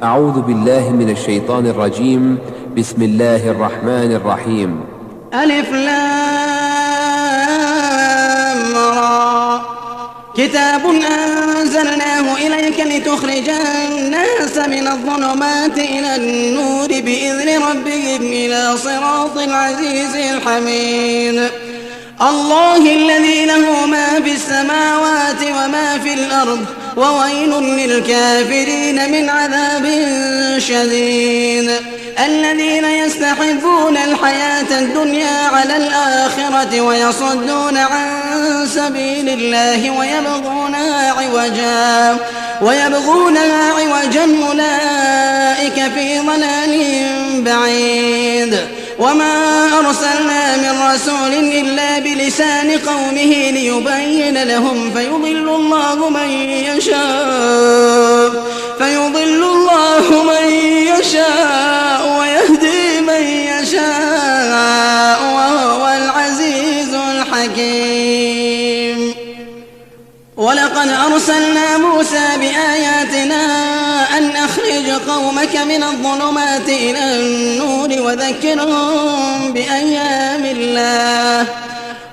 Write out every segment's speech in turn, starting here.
أعوذ بالله من الشيطان الرجيم. بسم الله الرحمن الرحيم. ألف لام را. كتاب أنزلناه إليك لتخرج الناس من الظلمات إلى النور بإذن ربهم إلى صراط العزيز الحميد. الله الذي له ما في السماوات وما في الأرض وويل للكافرين من عذاب شديد. الذين يستحبون الحياة الدنيا على الآخرة ويصدون عن سبيل الله ويبغونها عوجا أولئك في ضلال بعيد. وما أرسلنا من رسول إلا بلسان قومه ليبين لهم فيضل الله من يشاء ويهدي من يشاء وهو العزيز الحكيم. ولقد أرسلنا موسى بآياتنا أن أخرج قومك من الظلمات إلى النور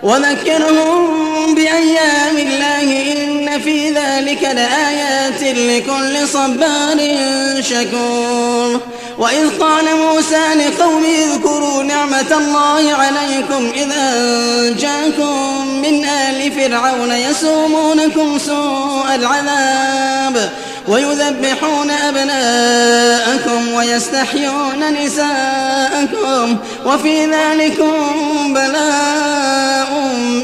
وذكرهم بأيام الله إن في ذلك لآيات لكل صبار شكور. وإذ قال موسى لقومه اذكروا نعمة الله عليكم إذ أنجاكم من آل فرعون يسومونكم سوء العذاب ويذبحون أبناءكم ويستحيون نساءكم وفي ذلكم بلاء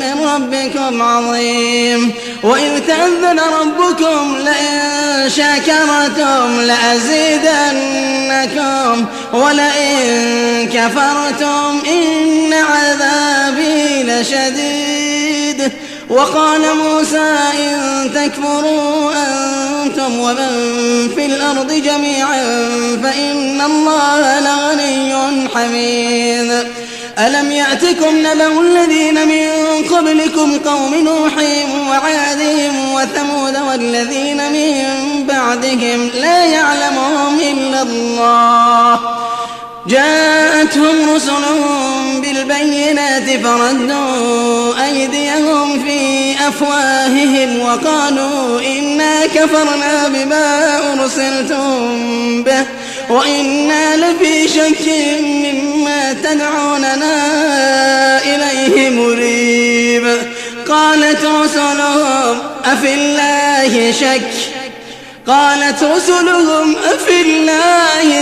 من ربكم عظيم. وإذ تأذن ربكم لئن شكرتم لأزيدنكم ولئن كفرتم إن عذابي لشديد. وقال موسى إن تكفروا أنتم ومن في الأرض جميعا فإن الله لغني حميد. ألم يأتكم نبأ الذين من قبلكم قوم نوح وعاد وثمود والذين من بعدهم لا يعلمهم إلا الله جاءتهم رسلهم بالبينات فردوا أيديهم في أفواههم وقالوا إنا كفرنا بما أرسلتم به وإنا لفي شك مما تدعوننا إليه مريب. قالت رسلهم أفي الله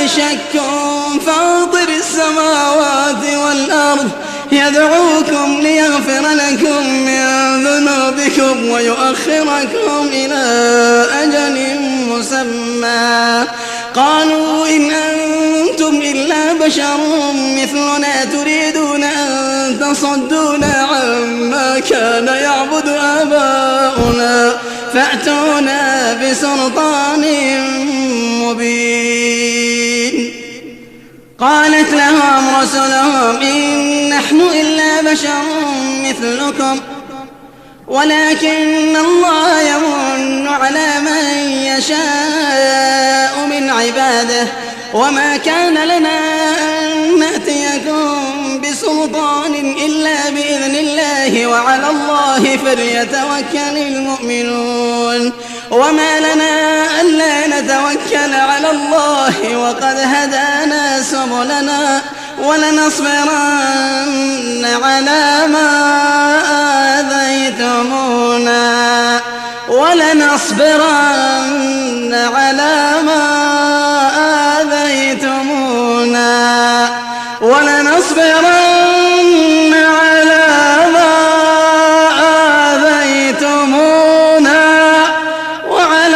شك فاطر السماوات والأرض يدعوكم ليغفر لكم من ذنوبكم ويؤخركم إلى أجل مسمى. قالوا إن أنتم إلا بشر مثلنا تريدون أن تصدونا عما كان يعبد آباؤنا فأتونا بسلطان مبين. قالت لهم رسلهم إن نحن إلا بشر مثلكم ولكن الله يمن على من يشاء من عباده وما كان لنا أن نأتيكم بسلطان إلا بإذن الله وعلى الله فليتوكل المؤمنون. وما لنا ألا نتوكل على الله وقد هدانا سبلنا ولنصبرن على ما آذيتمونا وعلى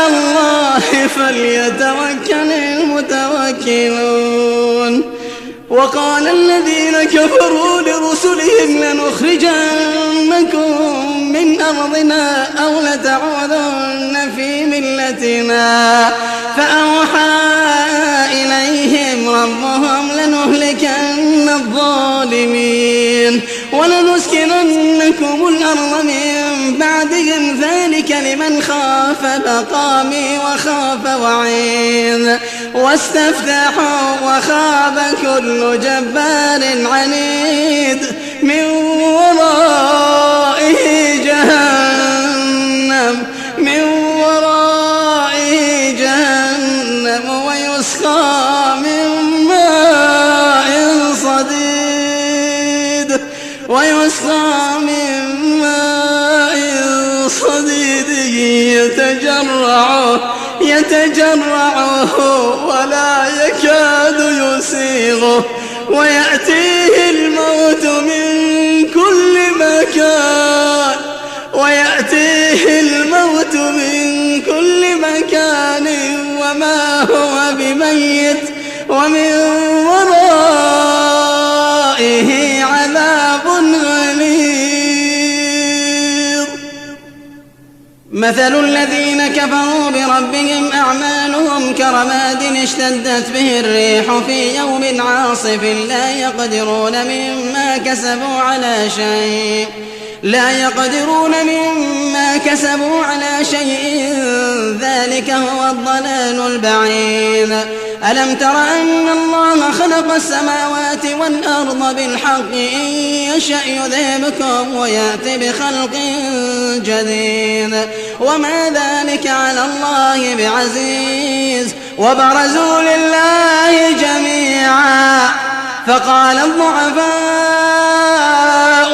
الله فليتوكل المتوكلون. وقال الذين كفروا لرسلهم لنخرجنكم من أرضنا أو لتعودن في ملتنا فأوحى إليهم ربهم لنهلكن الظالمين ولنسكننكم الأرض من بعدهم ذلك لمن خاف مقامي وخاف وعيد. واستفتحوا وخاب كل جبار عنيد من ورائه جهنم ويسقى من ماء صديد يتجرعه ولا يكاد يسيغه ويأتيه الموت من كل مكان وما هو بميت ومن ورائه عذاب غليظ. مثل الذين كفروا بربهم أعمالهم كرماد اشتدت به الريح في يوم عاصف لا يقدرون مما كسبوا على شيء ذلك هو الضلال البعيد. ألم تر أن الله خلق السماوات والأرض بالحق إن يشأ يذهبكم ويأتي بخلق جديد وما ذلك على الله بعزيز. وبرزوا لله جميعا فقال الضعفاء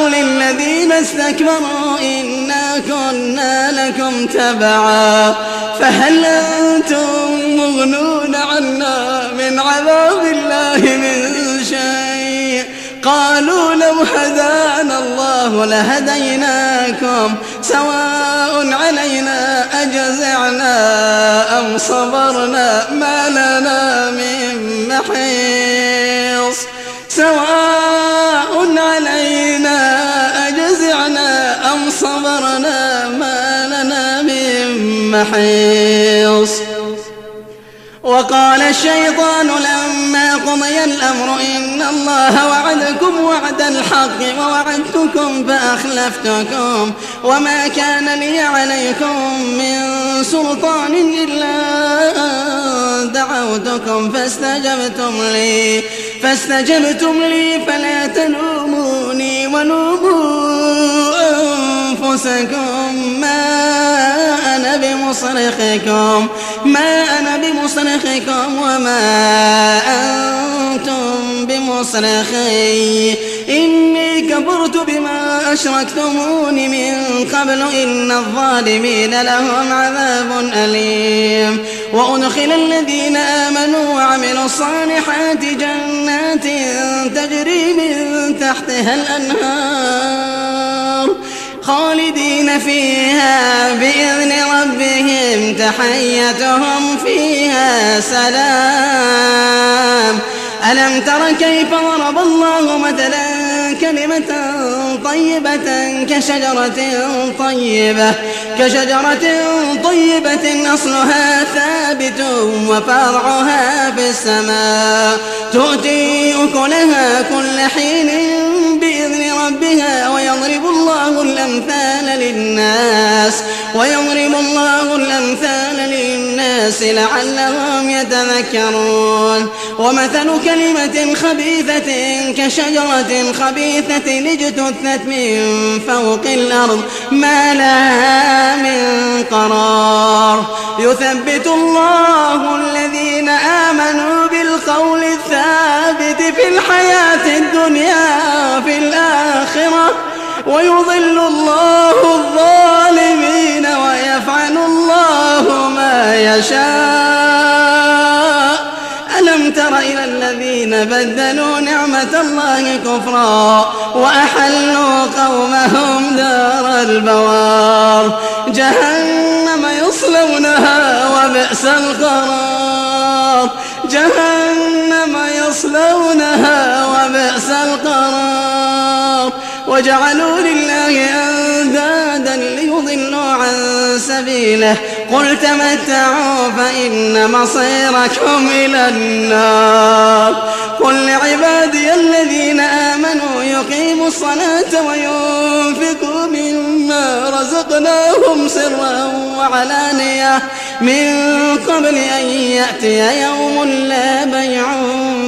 للذين استكبروا إنا كنا لكم تبعا فهل أنتم مغنون عنا من عذاب الله من شيء. قالوا لو هدانا الله لهديناكم سواء علينا أجزعنا أم صبرنا ما لنا من محيص. سواء علينا أجزعنا أم صبرنا ما لنا من محيص. وقال الشيطان لما قضي الأمر إن الله وعدكم وعد الحق ووعدتكم فأخلفتكم وما كان لي عليكم من سلطان إلا أن دعوتكم فاستجبتم لي فلا تلوموني ولوموا أنفسكم ما أنا بمصرخكم وما أنتم بمصرخي إني كفرت بما أشركتمون من قبل إن الظالمين لهم عذاب أليم. وأدخل الذين آمنوا وعملوا الصالحات جنات تجري من تحتها الأنهار خالدين فيها بإذن ربهم تحيتهم فيها سلام. ألم تر كيف ضرب الله مثلا كلمة طيبة كشجرة طيبة أصلها ثابت وفرعها في السماء تؤتي أكلها كل حين بإذن ربها ويضرب الله الأمثال للناس لعلهم يتذكرون. ومثل كلمة خبيثة كشجرة خبيثة اجتثت من فوق الأرض ما لها من قرار يثبت الله الذين آمنوا بالقول الثابت في الحياة الدنيا وفي الآخرة ويضل الله الظالمين ويفعل الله ما يشاء. ألم تر إلى الذين بدلوا نعمة الله كفرا وأحلوا قومهم دار البوار جهنم يصلونها وبئس القرار وجعلوا لله أندادا ليضلوا عن سبيله قل تمتعوا فإن مصيركم إلى النار. قل لعبادي الذين آمنوا يقيموا الصلاة وينفقوا مما رزقناهم سرا وعلانية من قبل أن يأتي يوم لا بيع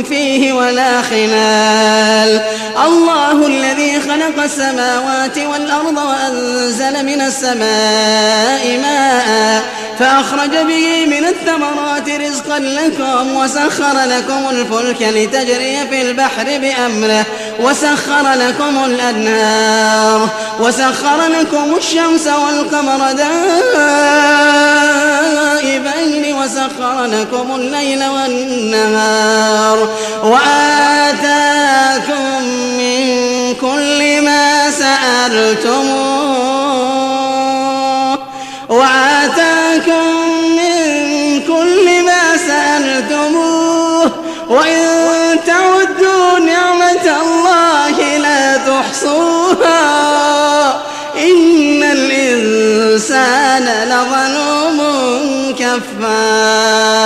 فيه ولا خلال. الله الذي خلق السماوات والأرض وأنزل من السماء ماء فأخرج به من الثمرات رزقا لكم وسخر لكم الفلك لتجري في البحر بأمره وسخر لكم الأنهار وسخر لكم الشمس والقمر دائبين وسخر لكم الليل والنهار وآتاكم من كل ما سألتموه وإن تعدوا نعمة الله لا تحصوها إن الإنسان لظلوم كفار.